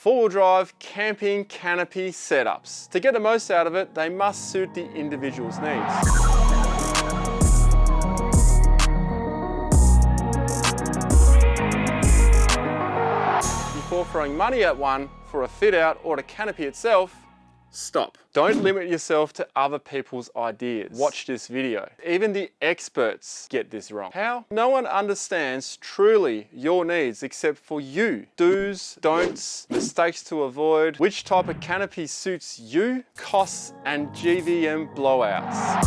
4-wheel drive camping canopy setups. To get the most out of it, they must suit the individual's needs. Before throwing money at one for a fit out or the canopy itself, stop. Don't limit yourself to other people's ideas. Watch this video. Even the experts get this wrong. How? No one understands truly your needs except for you. Do's, don'ts, mistakes to avoid, which type of canopy suits you, costs and GVM blowouts.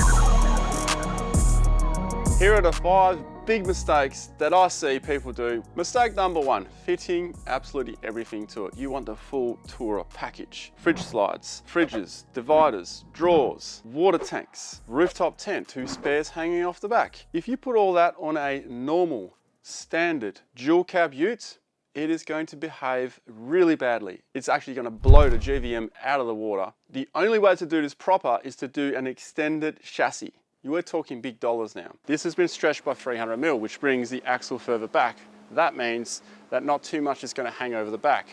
Here are the 5 big mistakes that I see people do. Mistake number 1, fitting absolutely everything to it. You want the full Tourer package. Fridge slides, fridges, dividers, drawers, water tanks, rooftop tent, 2 spares hanging off the back. If you put all that on a normal, standard, dual cab ute, it is going to behave really badly. It's actually going to blow the GVM out of the water. The only way to do this proper is to do an extended chassis. You are talking big dollars now. This has been stretched by 300 mil, which brings the axle further back. That means that not too much is going to hang over the back.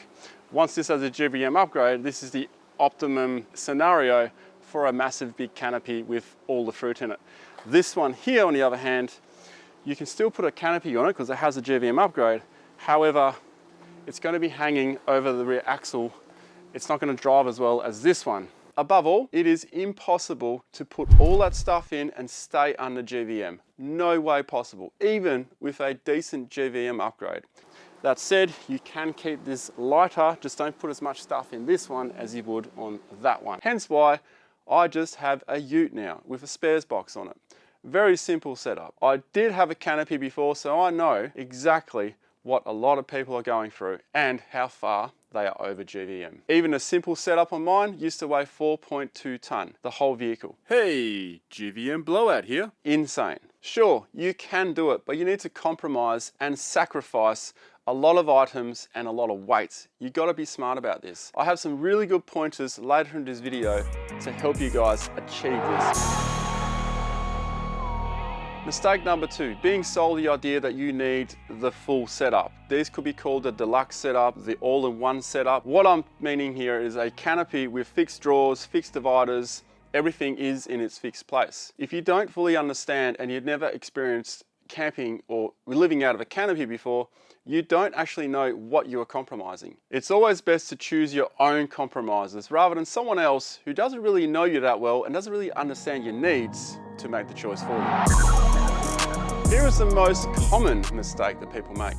Once this has a GVM upgrade, this is the optimum scenario for a massive big canopy with all the fruit in it. This one here, on the other hand, you can still put a canopy on it because it has a GVM upgrade. However, it's going to be hanging over the rear axle. It's not going to drive as well as this one. Above all, it is impossible to put all that stuff in and stay under GVM. No way possible, even with a decent GVM upgrade. That said, you can keep this lighter, just don't put as much stuff in this one as you would on that one. Hence why I just have a ute now with a spares box on it. Very simple setup. I did have a canopy before, so I know exactly what a lot of people are going through and how far they are over GVM. Even a simple setup on mine used to weigh 4.2 ton, the whole vehicle. Hey, GVM blowout here. Insane. Sure, you can do it, but you need to compromise and sacrifice a lot of items and a lot of weight. You gotta be smart about this. I have some really good pointers later in this video to help you guys achieve this. Mistake number 2, being sold the idea that you need the full setup. These could be called the deluxe setup, the all-in-one setup. What I'm meaning here is a canopy with fixed drawers, fixed dividers, everything is in its fixed place. If you don't fully understand and you've never experienced camping or living out of a canopy before, you don't actually know what you are compromising. It's always best to choose your own compromises rather than someone else who doesn't really know you that well and doesn't really understand your needs to make the choice for you. Here is the most common mistake that people make.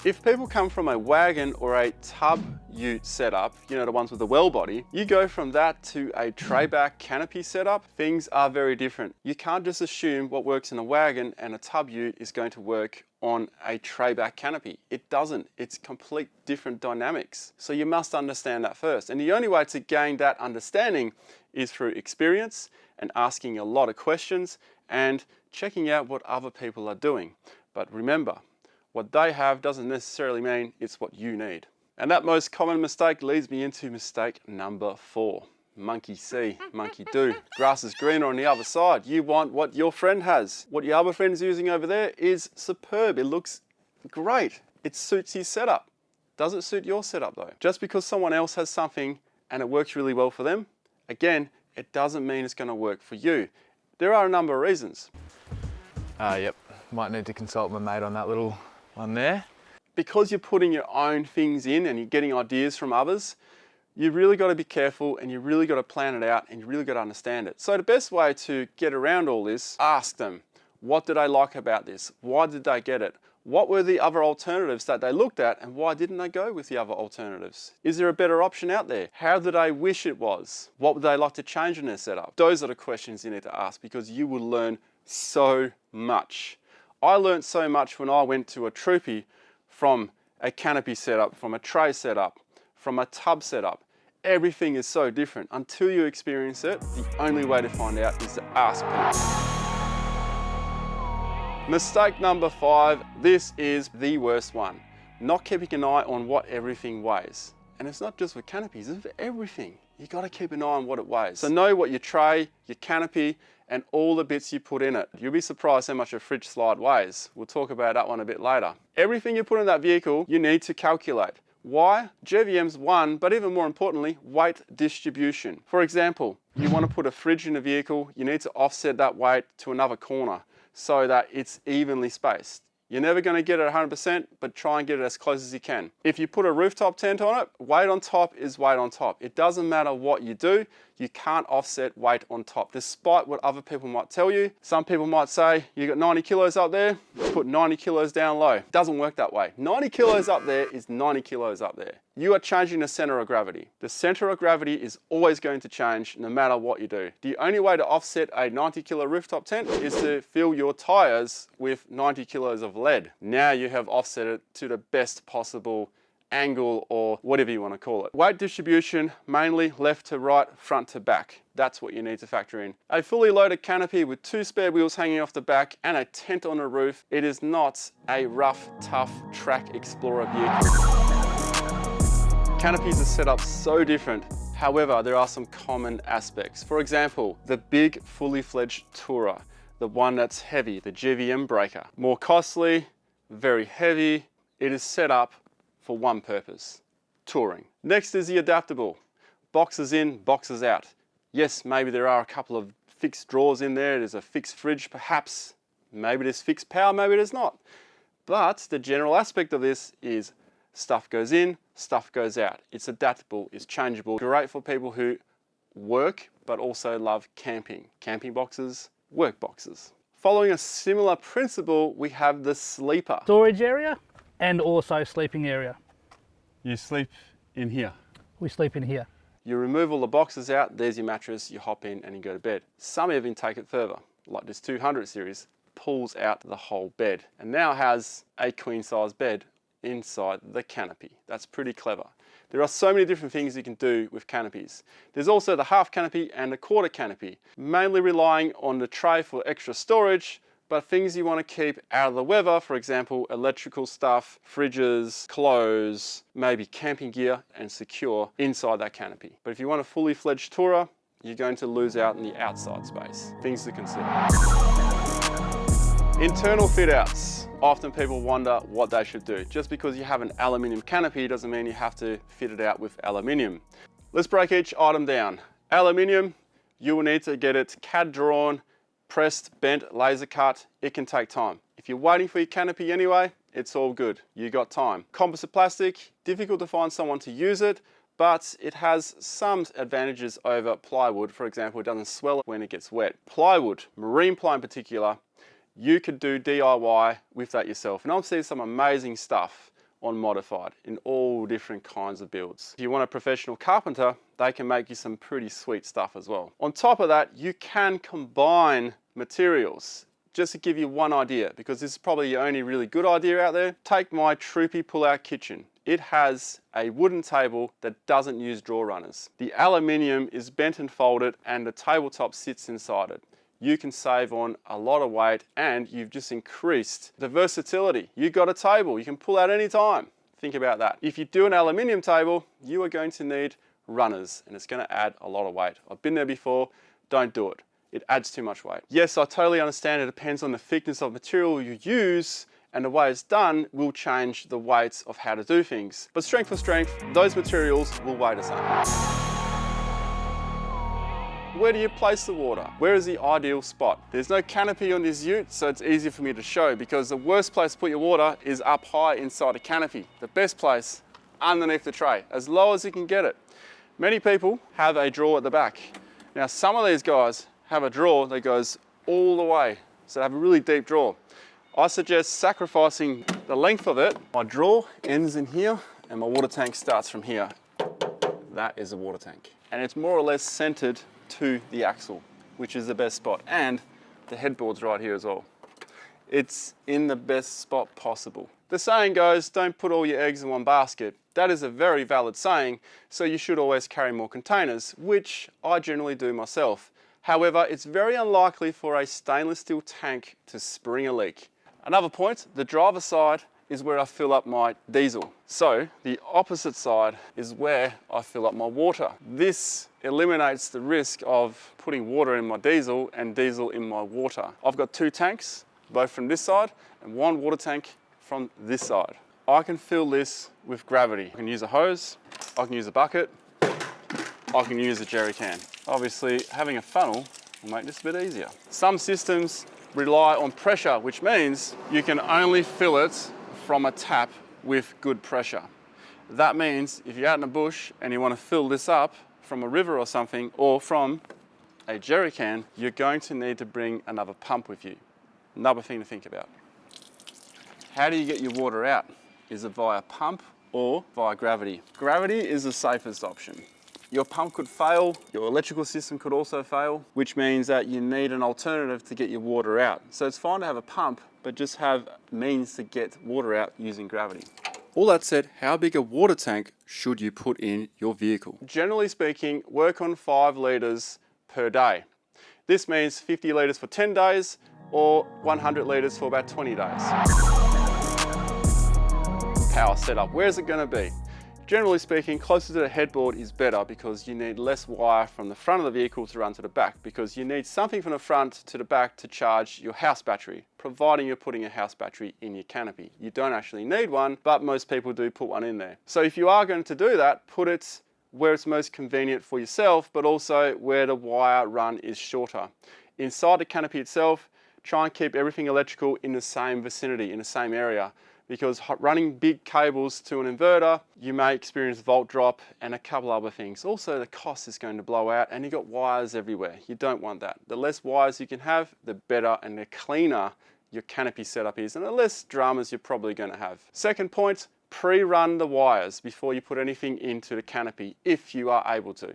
If people come from a wagon or a tub ute setup, you know, the ones with the well body, you go from that to a tray back canopy setup, things are very different. You can't just assume what works in a wagon and a tub ute is going to work on a tray back canopy. It doesn't. It's complete different dynamics. So you must understand that first. And the only way to gain that understanding is through experience and asking a lot of questions and checking out what other people are doing. But remember, what they have doesn't necessarily mean it's what you need. And that most common mistake leads me into mistake number 4. Monkey see, monkey do. Grass is greener on the other side. You want what your friend has. What your other friend's using over there is superb. It looks great. It suits his setup. Does it suit your setup though? Just because someone else has something and it works really well for them, again, it doesn't mean it's going to work for you. There are a number of reasons. Yep, might need to consult my mate on that little one there. Because you're putting your own things in and you're getting ideas from others, you've really got to be careful and you really got to plan it out and you really got to understand it. So the best way to get around all this, ask them, what did they like about this? Why did they get it? What were the other alternatives that they looked at and why didn't they go with the other alternatives? Is there a better option out there? How did they wish it was? What would they like to change in their setup? Those are the questions you need to ask because you will learn so much. I learned so much when I went to a troopy from a canopy setup, from a tray setup, from a tub setup. Everything is so different. Until you experience it, the only way to find out is to ask people. Mistake number 5, this is the worst one. Not keeping an eye on what everything weighs. And it's not just for canopies, it's for everything. You got to keep an eye on what it weighs. So know what your tray, your canopy, and all the bits you put in it. You'll be surprised how much a fridge slide weighs. We'll talk about that one a bit later. Everything you put in that vehicle, you need to calculate. Why? JVM's one, but even more importantly, weight distribution. For example, you want to put a fridge in a vehicle, you need to offset that weight to another corner so that it's evenly spaced. You're never going to get it 100%, but try and get it as close as you can. If you put a rooftop tent on it, weight on top is weight on top. It doesn't matter what you do, you can't offset weight on top, despite what other people might tell you. Some people might say, you got 90 kilos up there, put 90 kilos down low. It doesn't work that way. 90 kilos up there is 90 kilos up there. You are changing the center of gravity. The center of gravity is always going to change no matter what you do. The only way to offset a 90 kilo rooftop tent is to fill your tires with 90 kilos of lead. Now you have offset it to the best possible angle or whatever you want to call it. Weight distribution, mainly left to right, front to back. That's what you need to factor in. A fully loaded canopy with 2 spare wheels hanging off the back and a tent on the roof. It is not a rough, tough track explorer vehicle. Canopies are set up so different. However, there are some common aspects. For example, the big fully fledged tourer, the one that's heavy, the JVM breaker. More costly, very heavy. It is set up for one purpose, touring. Next is the adaptable. Boxes in, boxes out. Yes, maybe there are a couple of fixed drawers in there. There's a fixed fridge, perhaps. Maybe there's fixed power, maybe there's not. But the general aspect of this is stuff goes in, stuff goes out. It's adaptable, it's changeable. Great for people who work, but also love camping. Camping boxes, work boxes. Following a similar principle, we have the sleeper. Storage area and also sleeping area. You sleep in here. We sleep in here. You remove all the boxes out, there's your mattress, you hop in and you go to bed. Some even take it further, like this 200 series, pulls out the whole bed and now has a queen size bed inside the canopy. That's pretty clever. There are so many different things you can do with canopies. There's also the half canopy and the quarter canopy, mainly relying on the tray for extra storage, but things you want to keep out of the weather, for example, electrical stuff, fridges, clothes, maybe camping gear, and secure inside that canopy. But if you want a fully fledged tourer, you're going to lose out in the outside space. Things to consider. Internal fit outs. Often people wonder what they should do. Just because you have an aluminium canopy doesn't mean you have to fit it out with aluminium. Let's break each item down. Aluminium, you will need to get it CAD drawn, pressed, bent, laser cut. It can take time. If you're waiting for your canopy anyway, it's all good. You got time. Composite plastic, difficult to find someone to use it, but it has some advantages over plywood. For example, it doesn't swell when it gets wet. Plywood, marine ply in particular, you could do DIY with that yourself. And I've seen some amazing stuff on Modified in all different kinds of builds. If you want a professional carpenter, they can make you some pretty sweet stuff as well. On top of that, you can combine materials. Just to give you one idea, because this is probably your only really good idea out there, take my Troopy pull-out kitchen. It has a wooden table that doesn't use drawer runners. The aluminium is bent and folded and the tabletop sits inside it. You can save on a lot of weight and you've just increased the versatility. You got a table you can pull out any time. Think about that. If you do an aluminium table, you are going to need runners and it's going to add a lot of weight. I've been there before, don't do it. It adds too much weight. Yes, I totally understand it depends on the thickness of material you use and the way it's done will change the weights of how to do things. But strength for strength, those materials will weigh the same. Where do you place the water? Where is the ideal spot? There's no canopy on this ute, so it's easy for me to show because the worst place to put your water is up high inside a canopy. The best place, underneath the tray, as low as you can get it. Many people have a drawer at the back. Now some of these guys have a drawer that goes all the way, so they have a really deep drawer. I suggest sacrificing the length of it. My drawer ends in here and my water tank starts from here. That is a water tank. And it's more or less centered to the axle, which is the best spot. And the headboard's right here as well. It's in the best spot possible. The saying goes, don't put all your eggs in one basket. That is a very valid saying, so you should always carry more containers, which I generally do myself. However, it's very unlikely for a stainless steel tank to spring a leak. Another point, the driver's side is where I fill up my diesel. So the opposite side is where I fill up my water. This eliminates the risk of putting water in my diesel and diesel in my water. I've got 2 tanks, both from this side and 1 water tank from this side. I can fill this with gravity. I can use a hose, I can use a bucket, I can use a jerry can. Obviously, having a funnel will make this a bit easier. Some systems rely on pressure, which means you can only fill it from a tap with good pressure. That means if you're out in the bush and you want to fill this up from a river or something, or from a jerry can, you're going to need to bring another pump with you. Another thing to think about. How do you get your water out? Is it via pump or via gravity? Gravity is the safest option. Your pump could fail, your electrical system could also fail, which means that you need an alternative to get your water out. So it's fine to have a pump, but just have means to get water out using gravity. All that said, how big a water tank should you put in your vehicle? Generally speaking, work on 5 litres per day. This means 50 litres for 10 days or 100 litres for about 20 days. Power setup, where's it going to be? Generally speaking, closer to the headboard is better because you need less wire from the front of the vehicle to run to the back, because you need something from the front to the back to charge your house battery, providing you're putting a house battery in your canopy. You don't actually need one, but most people do put one in there. So if you are going to do that, put it where it's most convenient for yourself, but also where the wire run is shorter. Inside the canopy itself, try and keep everything electrical in the same vicinity, in the same area, because running big cables to an inverter, you may experience volt drop and a couple other things. Also, the cost is going to blow out and you've got wires everywhere. You don't want that. The less wires you can have, the better and the cleaner your canopy setup is, and the less dramas you're probably going to have. Second point, pre-run the wires before you put anything into the canopy, if you are able to.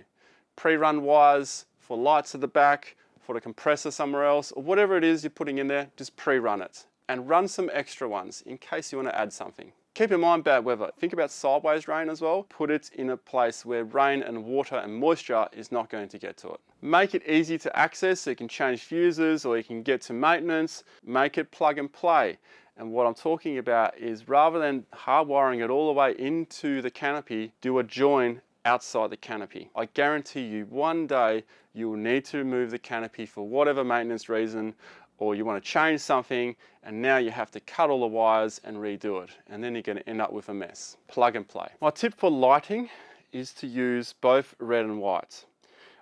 Pre-run wires for lights at the back, for the compressor somewhere else, or whatever it is you're putting in there, just pre-run it. And run some extra ones in case you want to add something. Keep in mind bad weather. Think about sideways rain as well. Put it in a place where rain and water and moisture is not going to get to it. Make it easy to access so you can change fuses or you can get to maintenance. Make it plug and play. And what I'm talking about is, rather than hardwiring it all the way into the canopy, do a join outside the canopy. I guarantee you one day you will need to remove the canopy for whatever maintenance reason, or you want to change something and now you have to cut all the wires and redo it, and then you're going to end up with a mess. Plug and play. My tip for lighting is to use both red and white.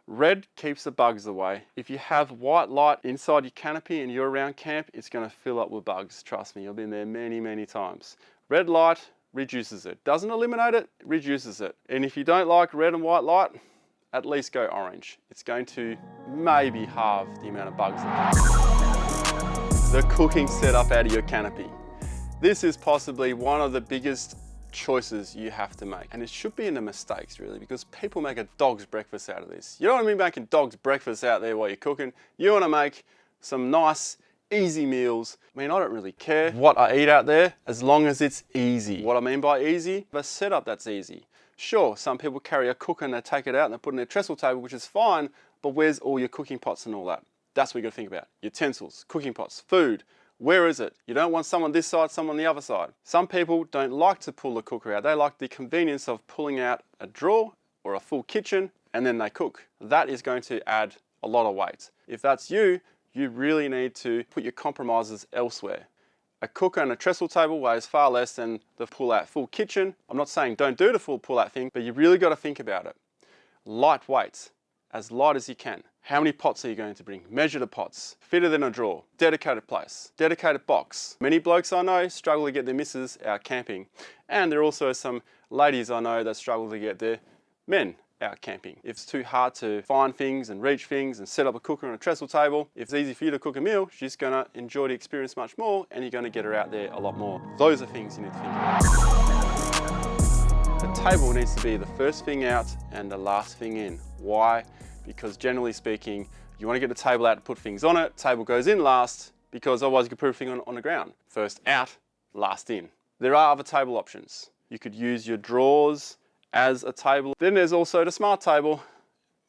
Red keeps the bugs away. If you have white light inside your canopy and you're around camp, it's going to fill up with bugs. Trust me, I've been there many, many times. Red light reduces it. Doesn't eliminate it, reduces it. And if you don't like red and white light, at least go orange. It's going to maybe halve the amount of bugs that the cooking setup out of your canopy. This is possibly one of the biggest choices you have to make, and it should be in the mistakes really, because people make a dog's breakfast out of this. You don't want to be making dog's breakfast out there while you're cooking. You want to make some nice easy meals. I mean, I don't really care what I eat out there as long as it's easy. What I mean by easy, a setup that's easy. Sure, some people carry a cooker and they take it out and they put it in their trestle table, which is fine, but where's all your cooking pots and all that? That's what you got to think about. Utensils, cooking pots, food. Where is it? You don't want some on this side, some on the other side. Some people don't like to pull the cooker out. They like the convenience of pulling out a drawer or a full kitchen and then they cook. That is going to add a lot of weight. If that's you, you really need to put your compromises elsewhere. A cooker and a trestle table weighs far less than the pull-out full kitchen. I'm not saying don't do the full pull-out thing, but you really got to think about it. Lightweight, as light as you can. How many pots are you going to bring? Measure the pots. Fit it in a drawer. Dedicated place. Dedicated box. Many blokes I know struggle to get their missus out camping. And there are also some ladies I know that struggle to get their men out camping. If it's too hard to find things and reach things and set up a cooker and a trestle table, if it's easy for you to cook a meal, she's going to enjoy the experience much more and you're going to get her out there a lot more. Those are things you need to think about. The table needs to be the first thing out and the last thing in. Why? Because generally speaking, you want to get the table out to put things on it. Table goes in last because otherwise you could put everything on the ground. First out, last in. There are other table options. You could use your drawers as a table. Then there's also the smart table,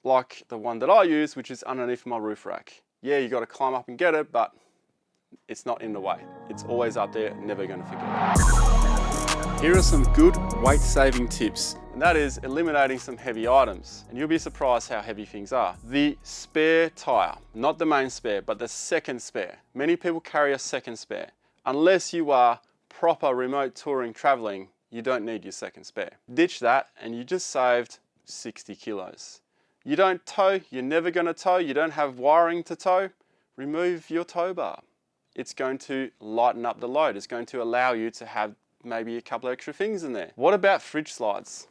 like the one that I use, which is underneath my roof rack. Yeah, you got to climb up and get it, but it's not in the way. It's always up there, never going to forget it. Here are some good weight-saving tips, and that is eliminating some heavy items. And you'll be surprised how heavy things are. The spare tire, not the main spare, but the second spare. Many people carry a second spare. Unless you are proper remote touring traveling, you don't need your second spare. Ditch that and you just saved 60 kilos. You don't tow, you're never going to tow, you don't have wiring to tow, remove your tow bar. It's going to lighten up the load. It's going to allow you to have maybe a couple of extra things in there. What about fridge slides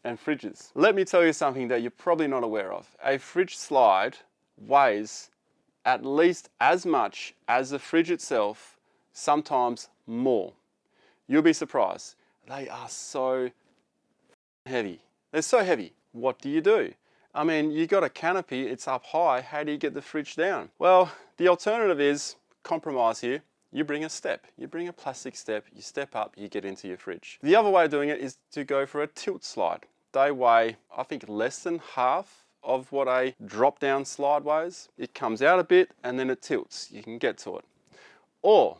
and fridges? Let me tell you something that you're probably not aware of. A fridge slide weighs at least as much as the fridge itself, sometimes more. You'll be surprised. They are so heavy. They're so heavy. What do you do? I mean, you got a canopy, it's up high. How do you get the fridge down? Well, the alternative is compromise here. You bring a step. You bring a plastic step, you step up, you get into your fridge. The other way of doing it is to go for a tilt slide. They weigh, I think, less than half of what a drop-down slide weighs. It comes out a bit and then it tilts. You can get to it. Or,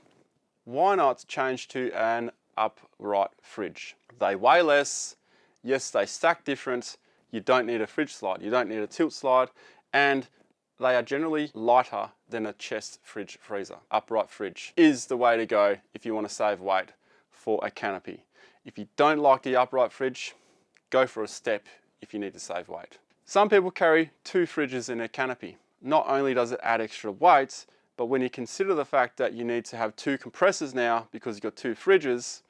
why not change to an upright fridge? They weigh less. Yes, they stack different. You don't need a fridge slide. You don't need a tilt slide. And they are generally lighter than a chest fridge freezer. Upright fridge is the way to go if you want to save weight for a canopy. If you don't like the upright fridge, go for a step if you need to save weight. Some people carry 2 fridges in their canopy. Not only does it add extra weight, but when you consider the fact that you need to have 2 compressors now because you've got 2 fridges,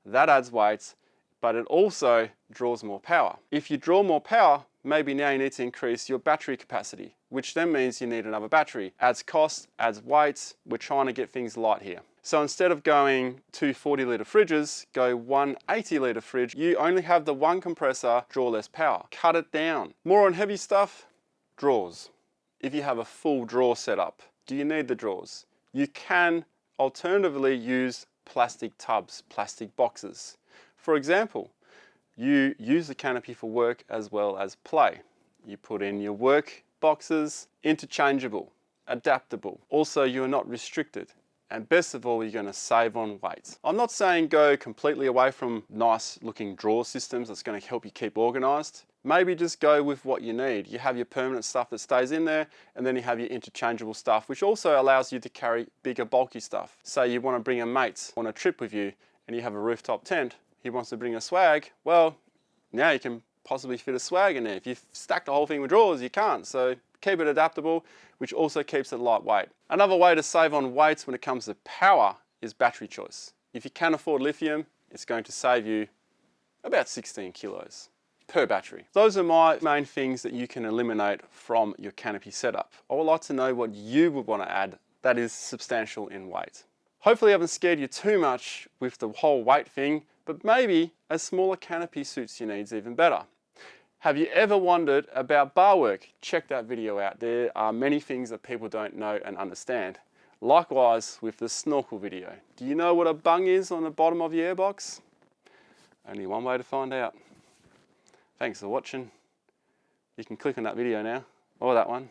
that adds weight, but it also draws more power. If you draw more power, maybe now you need to increase your battery capacity, which then means you need another battery. Adds cost, adds weight. We're trying to get things light here. So instead of going 2 40-litre fridges, go 1 80-litre fridge. You only have the 1 compressor, draw less power. Cut it down. More on heavy stuff, drawers. If you have a full drawer setup, do you need the drawers? You can alternatively use plastic tubs, plastic boxes. For example, you use the canopy for work as well as play. You put in your work boxes, interchangeable, adaptable. Also, you are not restricted. And best of all, you're going to save on weight. I'm not saying go completely away from nice looking drawer systems that's going to help you keep organized. Maybe just go with what you need. You have your permanent stuff that stays in there, and then you have your interchangeable stuff, which also allows you to carry bigger, bulky stuff. Say you want to bring a mate on a trip with you, and you have a rooftop tent. He wants to bring a swag. Well, now you can possibly fit a swag in there. If you stack the whole thing with drawers, you can't. So keep it adaptable, which also keeps it lightweight. Another way to save on weight when it comes to power is battery choice. If you can afford lithium, it's going to save you about 16 kilos per battery. Those are my main things that you can eliminate from your canopy setup. I would like to know what you would want to add that is substantial in weight. Hopefully I haven't scared you too much with the whole weight thing, but maybe a smaller canopy suits your needs even better. Have you ever wondered about bar work? Check that video out. There are many things that people don't know and understand. Likewise with the snorkel video. Do you know what a bung is on the bottom of your airbox? Only one way to find out. Thanks for watching. You can click on that video now, or that one.